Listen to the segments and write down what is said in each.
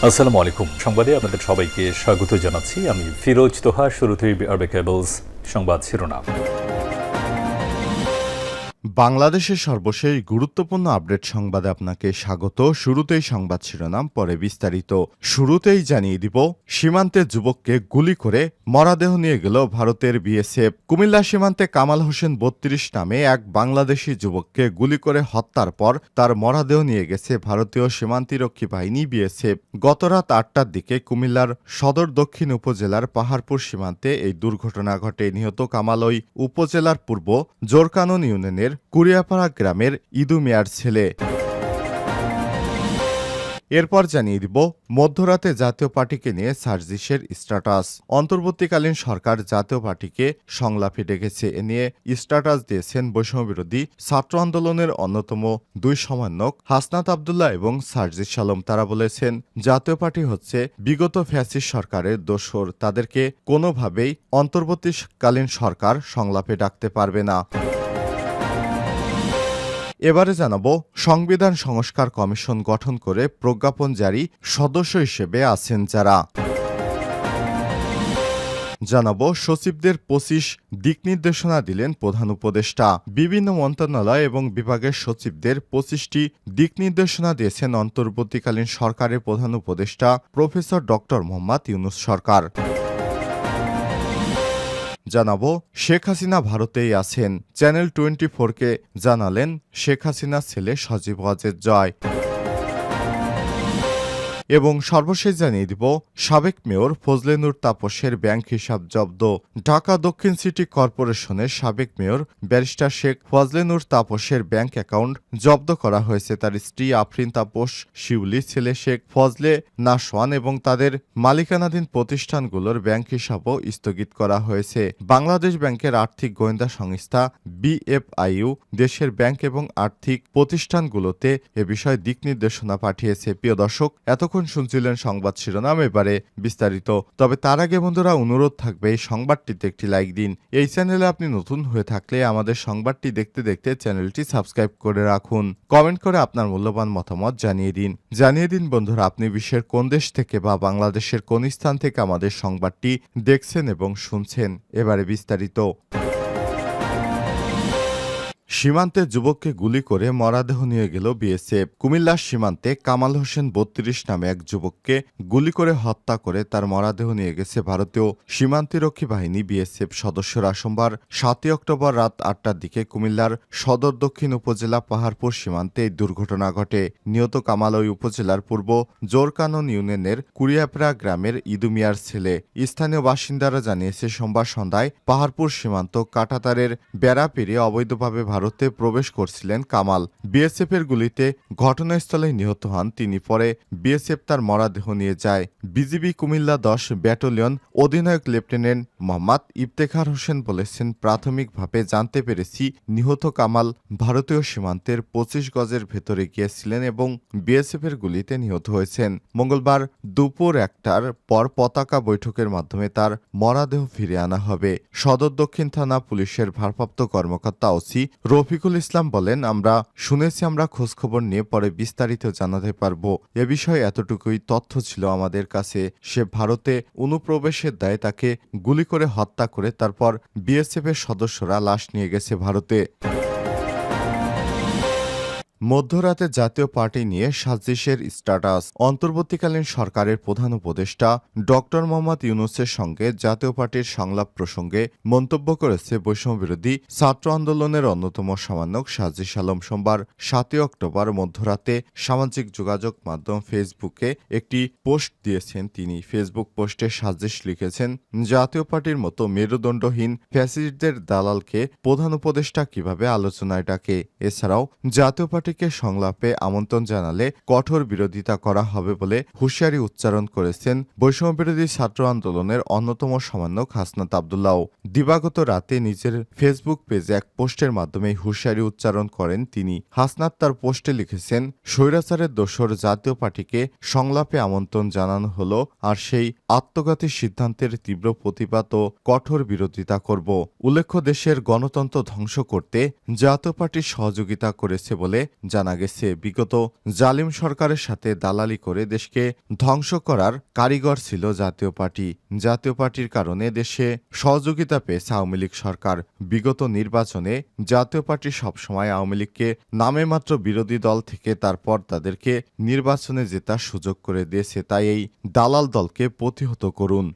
আসসালামু আলাইকুম। সংবাদে আপনাদের সবাইকে স্বাগত জানাচ্ছি। আমি ফিরোজ তোহা। শুরুতেই আরবে কেবলস সংবাদ শিরোনাম। বাংলাদেশের সর্বশেষ গুরুত্বপূর্ণ আপডেট সংবাদে আপনাকে স্বাগত। শুরুতেই সংবাদ শিরোনাম, পরে বিস্তারিত। শুরুতেই জানিয়ে দিব, সীমান্তে যুবককে গুলি করে মরদেহ নিয়ে গেল ভারতের বিএসএফ। কুমিল্লা সীমান্তে কামাল হোসেন ৩২ নামে এক বাংলাদেশি যুবককে গুলি করে হত্যার পর তার মরদেহ নিয়ে গেছে ভারতীয় সীমান্তিরক্ষী বাহিনী বিএসএফ। গতরাত ৮টার দিকে কুমিল্লার সদর দক্ষিণ উপজেলার পাহাড়পুর সীমান্তে এই দুর্ঘটনা ঘটে। নিহত কামাল ওই উপজেলার পূর্ব জোরকানন ইউনিয়নের কুরিয়াপাড়া গ্রামের ইদু মিয়ার ছেলে। এরপর জানিয়ে দিব, মধ্যরাতে জাতীয় পার্টিকে নিয়ে সার্জিসের স্ট্যাটাস। অন্তর্বর্তীকালীন সরকার জাতীয় পার্টিকে সংলাপে ডেকেছে। এ নিয়ে স্ট্যাটাস দিয়েছেন বৈষম্যবিরোধী ছাত্র আন্দোলনের অন্যতম দুই সমন্বয়ক হাসনাত আবদুল্লাহ এবং সার্জিস আলম। তারা বলেছেন, জাতীয় পার্টি হচ্ছে বিগত ফ্যাসিস্ট সরকারের দোসর। তাদেরকে কোনোভাবেই অন্তর্বর্তীকালীন সরকার সংলাপে ডাকতে পারবে না। এবারে জানাবো, সংবিধান সংস্কার কমিশন গঠন করে প্রজ্ঞাপন জারি, সদস্য হিসেবে আছেন যারা। জানাবো, সচিবদের ২৫ দিক নির্দেশনা দিলেন প্রধান উপদেষ্টা। বিভিন্ন মন্ত্রণালয় এবং বিভাগের সচিবদের ২৫টি দিক নির্দেশনা দিয়েছেন অন্তর্বর্তীকালীন সরকারের প্রধান উপদেষ্টা প্রফেসর ডক্টর মোহাম্মদ ইউনূস সরকার। জানাবো, শেখ হাসিনা ভারতেই আছেন। চ্যানেল 24কে জানালেন শেখ হাসিনার ছেলে সজীব ওয়াজেদ জয়। এবং সর্বশেষ জানিয়ে দিব, সাবেক মেয়র ফজলে নূর তাপসের ব্যাংক হিসাব জব্দ। ঢাকা দক্ষিণ সিটি কর্পোরেশনের সাবেক mayor barrister Sheikh Fazle Noor তাপসের bank account জব্দ করা হয়েছে। তার স্ত্রী আফরিন তাপস, শিউলি, ছেলে শেখ ফজলে নাশওয়ান এবং তাদের মালিকানাধীন প্রতিষ্ঠানগুলোর ব্যাংক হিসাবও স্থগিত করা হয়েছে। বাংলাদেশ ব্যাংকের আর্থিক গোয়েন্দা সংস্থা বিএফআইইউ দেশের ব্যাংক এবং আর্থিক প্রতিষ্ঠানগুলোতে এ বিষয়ে দিক নির্দেশনা পাঠিয়েছে। প্রিয় দর্শক, এতক্ষণ শুনছিলেন সংবাদ শিরোনাম, এবারে বিস্তারিত। তবে তার আগে বন্ধুরা, অনুরোধ থাকবে এই সংবাদটিতে একটি লাইক দিন। এই চ্যানেলে আপনি নতুন হয়ে থাকলে আমাদের সংবাদটি দেখতে দেখতে চ্যানেলটি সাবস্ক্রাইব করে রাখুন। কমেন্ট করে আপনার মূল্যবান মতামত জানিয়ে দিন বন্ধুরা, আপনি বিশ্বের কোন দেশ থেকে বা বাংলাদেশের কোন স্থান থেকে আমাদের সংবাদটি দেখছেন এবং শুনছেন। এবারে বিস্তারিত। সীমান্তে যুবককে গুলি করে মরদেহ নিয়ে গেল বিএসএফ। কুমিল্লার সীমান্তে কামাল হোসেন ৩২ নামে এক যুবককে গুলি করে হত্যা করে তার মরদেহ নিয়ে গেছে ভারতীয় সীমান্তিরক্ষী বাহিনী বিএসএফ সদস্যরা। সোমবার ৭ই অক্টোবর রাত ৮টার দিকে কুমিল্লার সদর দক্ষিণ উপজেলা পাহাড়পুর সীমান্তে এই দুর্ঘটনা ঘটে। নিহত কামাল ওই উপজেলার পূর্ব জোরকানন ইউনিয়নের কুরিয়াপাড়া গ্রামের ইদু মিয়ার ছেলে। স্থানীয় বাসিন্দারা জানিয়েছে, সোমবার সন্ধ্যায় পাহাড়পুর সীমান্ত কাঁটাতারের বেড়া পেরিয়ে অবৈধভাবে ভারতে প্রবেশ করছিলেন কামাল। বিএসএফের গুলিতে ঘটনাস্থলে নিহত হন তিনি। পরে বিএসএফ তার মরদেহ নিয়ে যায়। বিজিবি কুমিল্লা ১০ ব্যাটালিয়ন অধিনায়ক লেফটেন্যান্ট মোহাম্মদ ইফতেখার হোসেন বলেছেন, প্রাথমিকভাবে জানতে পেরেছি নিহত কামাল ভারতীয় সীমান্তের ২৫ গজের ভেতরে গিয়েছিলেন এবং বিএসএফের গুলিতে নিহত হয়েছেন। মঙ্গলবার দুপুর ১টার পর পতাকা বৈঠকের মাধ্যমে তার মরদেহ ফিরে আনা হবে। সদর দক্ষিণ থানা পুলিশের ভারপ্রাপ্ত কর্মকর্তা ওসি রফিকুল ইসলাম বলেন, আমরা শুনেছি, আমরা খোঁজখবর নিয়ে পরে বিস্তারিত জানাতে পারব। এ বিষয়ে এতটুকুই তথ্য ছিল আমাদের কাছে। সে ভারতে অনুপ্রবেশের দায়ে তাকে গুলি করে হত্যা করে তারপর বিএসএফের সদস্যরা লাশ নিয়ে গেছে ভারতে। মধ্যরাতে জাতীয় পার্টি নিয়ে সার্জিসের স্ট্যাটাস। অন্তর্বর্তীকালীন সরকারের প্রধান উপদেষ্টা ডক্টর মোহাম্মদ ইউনূসের সঙ্গে জাতীয় পার্টির সংলাপ প্রসঙ্গে মন্তব্য করেছে বৈষম্যবিরোধী ছাত্র আন্দোলনের অন্যতম সমন্বয়ক সার্জিস আলম। সোমবার ৭ই অক্টোবর মধ্যরাতে সামাজিক যোগাযোগ মাধ্যম ফেসবুকে একটি পোস্ট দিয়েছেন তিনি। ফেসবুক পোস্টে সার্জিস লিখেছেন, জাতীয় পার্টির মতো মেরুদণ্ডহীন ফ্যাসিস্টদের দালালকে প্রধান উপদেষ্টা কিভাবে আলোচনায় ডাকে। এছাড়াও জাতীয় পার্টিকে সংলাপে আমন্ত্রণ জানালে কঠোর বিরোধিতা করা হবে বলে হুঁশিয়ারি উচ্চারণ করেছেন বৈষম্যবিরোধী ছাত্র আন্দোলনের অন্যতম সমন্বয়ক হাসনাত আবদুল্লাহ। দিবাগত রাতে নিজের ফেসবুক পেজে এক পোস্টের মাধ্যমে হুঁশিয়ারি উচ্চারণ করেন তিনি। হাসনাত তার পোস্টে লিখেছেন, স্বৈরাচারের দোসর জাতীয় পার্টিকে সংলাপে আমন্ত্রণ জানানো হলো, আর সেই আত্মঘাতী সিদ্ধান্তের তীব্র প্রতিবাদ ও কঠোর বিরোধিতা করব। উল্লেখ্য, দেশের গণতন্ত্র ধ্বংস করতে জাতীয় পার্টি সহযোগিতা করেছে বলে জানা গেছে বিগত জালিম সরকারের সাথে দালালি করে দেশকে ধ্বংস করার কারিগর ছিল জাতীয় পার্টি। জাতীয় পার্টির কারণে দেশে সহযোগিতা পেয়েছে আওয়ামী লীগ সরকার। বিগত নির্বাচনে জাতীয় পার্টি সবসময় আওয়ামী লীগকে নামে মাত্র বিরোধী দল থেকে তারপর তাদেরকে নির্বাচনে জেতার সুযোগ করে দিয়েছে। তাই এই দালাল দলকে প্রতিহত করুন।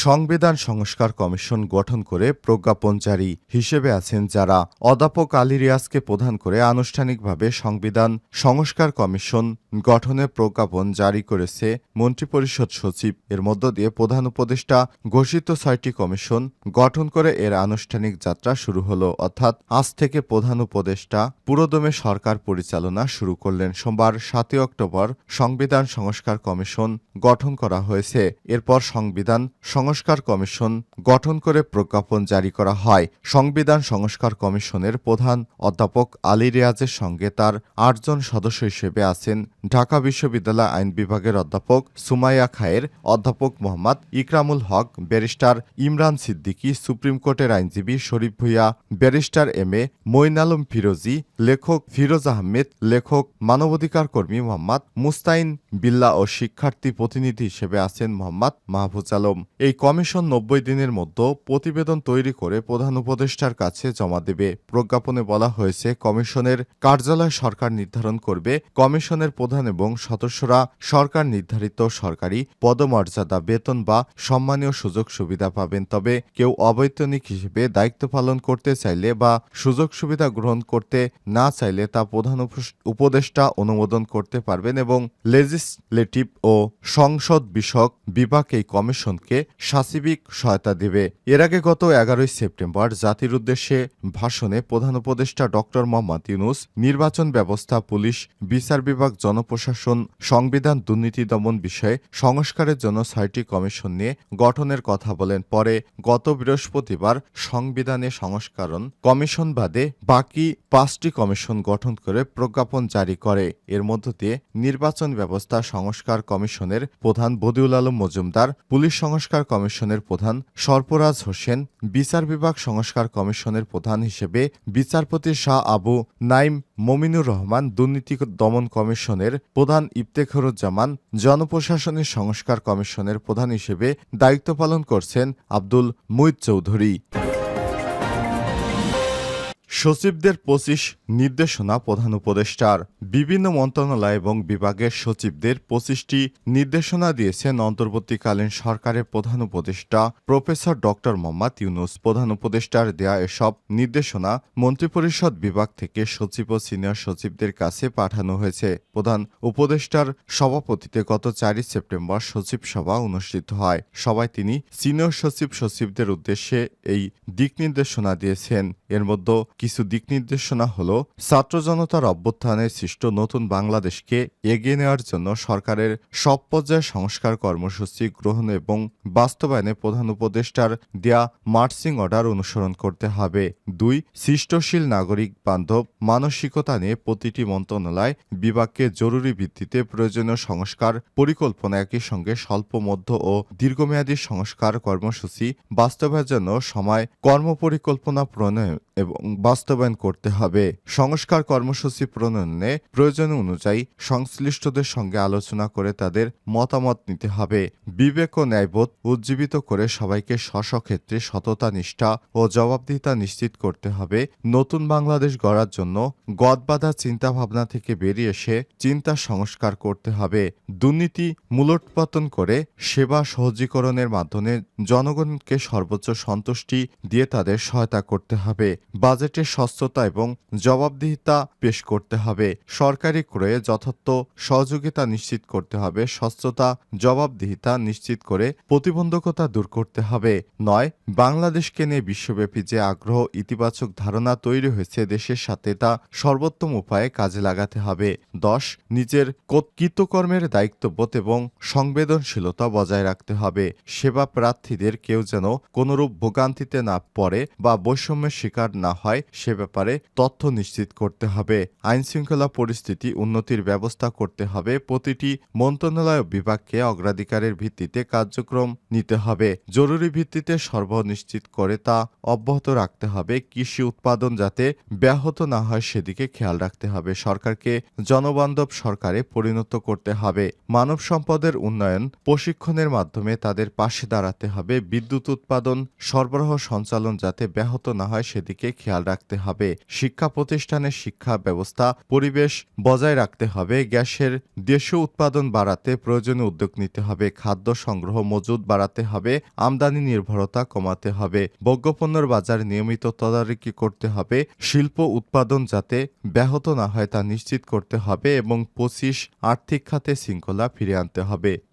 সংবিধান সংস্কার কমিশন গঠন করে প্রজ্ঞাপন জারি হিসেবে আছেন যারা অধ্যাপক আলী রিয়াজকে প্রধান করে আনুষ্ঠানিকভাবে সংবিধান সংস্কার কমিশন গঠনের প্রজ্ঞাপন জারি করেছে মন্ত্রিপরিষদ সচিব। এর মধ্য দিয়ে প্রধান উপদেষ্টা ঘোষিত ৬টি কমিশন গঠন করে এর আনুষ্ঠানিক যাত্রা শুরু হলো। অর্থাৎ আজ থেকে প্রধান উপদেষ্টা পুরোদমে সরকার পরিচালনা শুরু করলেন। সোমবার ৭ই অক্টোবর সংবিধান সংস্কার কমিশন গঠন করা হয়েছে। এরপর সংবিধান সংস্কার কমিশন গঠন করে প্রজ্ঞাপন জারি করা হয়। সংবিধান সংস্কার কমিশনের প্রধান অধ্যাপক আলী রিয়াজের সঙ্গে তার ৮ জন সদস্য হিসেবে আছেন ঢাকা বিশ্ববিদ্যালয় আইন বিভাগের অধ্যাপক সুমাইয়া খায়ের, অধ্যাপক মোহাম্মদ ইকরামুল হক, ব্যারিস্টার ইমরান সিদ্দিকী, সুপ্রিম কোর্টের আইনজীবী শরীফ ভূঁইয়া, ব্যারিস্টার এম.এ মঈন আলম ফিরোজী, লেখক ফিরোজ আহমেদ, লেখক মানবাধিকার কর্মী মোহাম্মদ মুস্তাইন বিল্লাহ ও শিক্ষার্থী প্রতিনিধি হিসেবে আছেন মোহাম্মদ মাহফুজ আলম। এই কমিশন ৯০ দিনের মধ্যে প্রতিবেদন তৈরি করে প্রধান উপদেষ্টার কাছে জমা দেবে। প্রজ্ঞাপনে বলা হয়েছে কমিশনের কার্যালয় সরকার নির্ধারণ করবে। কমিশনের প্রধান এবং সদস্যরা সরকার নির্ধারিত সরকারি পদমর্যাদা, বেতন বা সম্মানীয় সুযোগ সুবিধা পাবেন। তবে কেউ অবৈতনিক হিসেবে দায়িত্ব পালন করতে চাইলে বা সুযোগ সুবিধা গ্রহণ করতে না চাইলে তা প্রধান উপদেষ্টা অনুমোদন করতে পারবেন এবং লেজিসলেটিভ ও সংসদ বিষয়ক বিভাগ এই কমিশনকে সাচিবিক সহায়তা দেবে। এর আগে গত ১১ই সেপ্টেম্বর জাতির উদ্দেশ্যে ভাষণে প্রধান উপদেষ্টা ডক্টর মোহাম্মদ ইউনূস নির্বাচন ব্যবস্থা, পুলিশ, বিচার বিভাগ, জনপ্রশাসন, সংবিধান, দুর্নীতি দমন বিষয়ে সংস্কারের জন্য ৬টি কমিশন নিয়ে গঠনের কথা বলেন। পরে গত বৃহস্পতিবার সংবিধানে সংস্করণ কমিশন বাদে বাকি ৫টি কমিশন গঠন করে প্রজ্ঞাপন জারি করে। এর মধ্য দিয়ে নির্বাচন ব্যবস্থা সংস্কার কমিশনের প্রধান বদিউল আলম মজুমদার, পুলিশ সংস্কার কমিশনের প্রধান সরফরাজ হোসেন, বিচার বিভাগ সংস্কার কমিশনের প্রধান হিসেবে বিচারপতি শাহ আবু নাইম মমিনুর রহমান, দুর্নীতি দমন কমিশনের প্রধান ইফতেখারুজ্জামান, জনপ্রশাসনের সংস্কার কমিশনের প্রধান হিসেবে দায়িত্ব পালন করছেন আব্দুল মুইত চৌধুরী। সচিবদের ২৫ নির্দেশনা প্রধান উপদেষ্টার। বিভিন্ন মন্ত্রণালয় এবং বিভাগের সচিবদের ২৫টি নির্দেশনা দিয়েছেন অন্তর্বর্তীকালীন সরকারের প্রধান উপদেষ্টা প্রফেসর ডক্টর মোহাম্মদ ইউনূস। প্রধান উপদেষ্টার দেয়া এসব নির্দেশনা মন্ত্রিপরিষদ বিভাগ থেকে সচিব ও সিনিয়র সচিবদের কাছে পাঠানো হয়েছে। প্রধান উপদেষ্টার সভাপতিত্বে গত ৪ই সেপ্টেম্বর সচিব সভা অনুষ্ঠিত হয়। সভায় তিনি সিনিয়র সচিবদের উদ্দেশ্যে এই দিক নির্দেশনা দিয়েছেন। এর মধ্যে কিছু দিক নির্দেশনা হল ছাত্র জনতার অভ্যুত্থানে সৃষ্ট নতুন বাংলাদেশকে এগিয়ে নেওয়ার জন্য সরকারের সব পর্যায়ে সংস্কার কর্মসূচি গ্রহণ এবং বাস্তবায়নে প্রধান উপদেষ্টার দেয়া মার্চিং অর্ডার অনুসরণ করতে হবে। ২. সৃষ্টশীল নাগরিক বান্ধব মানসিকতা নিয়ে প্রতিটি মন্ত্রণালয় বিভাগকে জরুরি ভিত্তিতে প্রয়োজনীয় সংস্কার পরিকল্পনা, একই সঙ্গে স্বল্প, মধ্য ও দীর্ঘমেয়াদী সংস্কার কর্মসূচি বাস্তবায়নের জন্য সময় কর্মপরিকল্পনা প্রণয়ন এবং বাস্তবায়ন করতে হবে। সংস্কার কর্মসূচি প্রণয়নে প্রয়োজন অনুযায়ী সংশ্লিষ্টদের সঙ্গে আলোচনা করে তাদের মতামত নিতে হবে। বিবেক ও ন্যায়বোধ উজ্জীবিত করে সবাইকে স্ব ক্ষেত্রে সততা, নিষ্ঠা ও জবাবদিহিতা নিশ্চিত করতে হবে। নতুন বাংলাদেশ গড়ার জন্য গদবাঁধা চিন্তাভাবনা থেকে বেরিয়ে এসে চিন্তা সংস্কার করতে হবে। দুর্নীতি মূলোৎপাটন করে সেবা সহজীকরণের মাধ্যমে জনগণকে সর্বোচ্চ সন্তুষ্টি দিয়ে তাদের সহায়তা করতে হবে। বাজেটে স্বচ্ছতা এবং জবাবদিহিতা পেশ করতে হবে। সরকারি ক্রয়ে যথার্থ সহযোগিতা নিশ্চিত করতে হবে। স্বচ্ছতা, জবাবদিহিতা নিশ্চিত করে প্রতিবন্ধকতা দূর করতে হবে। ৯. বাংলাদেশকে নিয়ে বিশ্বব্যাপী যে আগ্রহ, ইতিবাচক ধারণা তৈরি হয়েছে, দেশের সাথে তা সর্বোত্তম উপায়ে কাজে লাগাতে হবে। ১০. নিজের কৃতকর্মের দায়িত্ববোধ এবং সংবেদনশীলতা বজায় রাখতে হবে। সেবা প্রার্থীদের কেউ যেন কোনরূপ ভোগান্তিতে না পড়ে বা বৈষম্যের শিকার না হয় সে ব্যাপারে তথ্য নিশ্চিত করতে হবে। আইনশৃঙ্খলা পরিস্থিতি উন্নতির ব্যবস্থা করতে হবে। প্রতিটি মন্ত্রণালয় ও বিভাগকে অগ্রাধিকারের ভিত্তিতে কার্যক্রম নিতে হবে। জরুরি ভিত্তিতে সরবরাহ নিশ্চিত করে তা অব্যাহত রাখতে হবে। কৃষি উৎপাদন যাতে ব্যাহত না হয় সেদিকে খেয়াল রাখতে হবে। সরকারকে জনবান্ধব সরকারে পরিণত করতে হবে। মানব সম্পদের উন্নয়ন প্রশিক্ষণের মাধ্যমে তাদের পাশে দাঁড়াতে হবে। বিদ্যুৎ উৎপাদন সরবরাহ সঞ্চালন যাতে ব্যাহত না হয় সেদিকে খেয়াল রাখতে হবে। শিক্ষা প্রতিষ্ঠানের শিক্ষা ব্যবস্থা পরিবেশ বজায় রাখতে হবে। গ্যাসের দেশীয় উৎপাদন বাড়াতে প্রয়োজনীয় উদ্যোগ নিতে হবে। খাদ্য সংগ্রহ মজুদ বাড়াতে হবে। আমদানি নির্ভরতা কমাতে হবে। ভোগ্যপণ্যের বাজারে নিয়মিত তদারকি করতে হবে। শিল্প উৎপাদন যাতে ব্যাহত না হয় তা নিশ্চিত করতে হবে এবং 25 আর্থিক খাতে শৃঙ্খলা ফিরিয়ে আনতে হবে।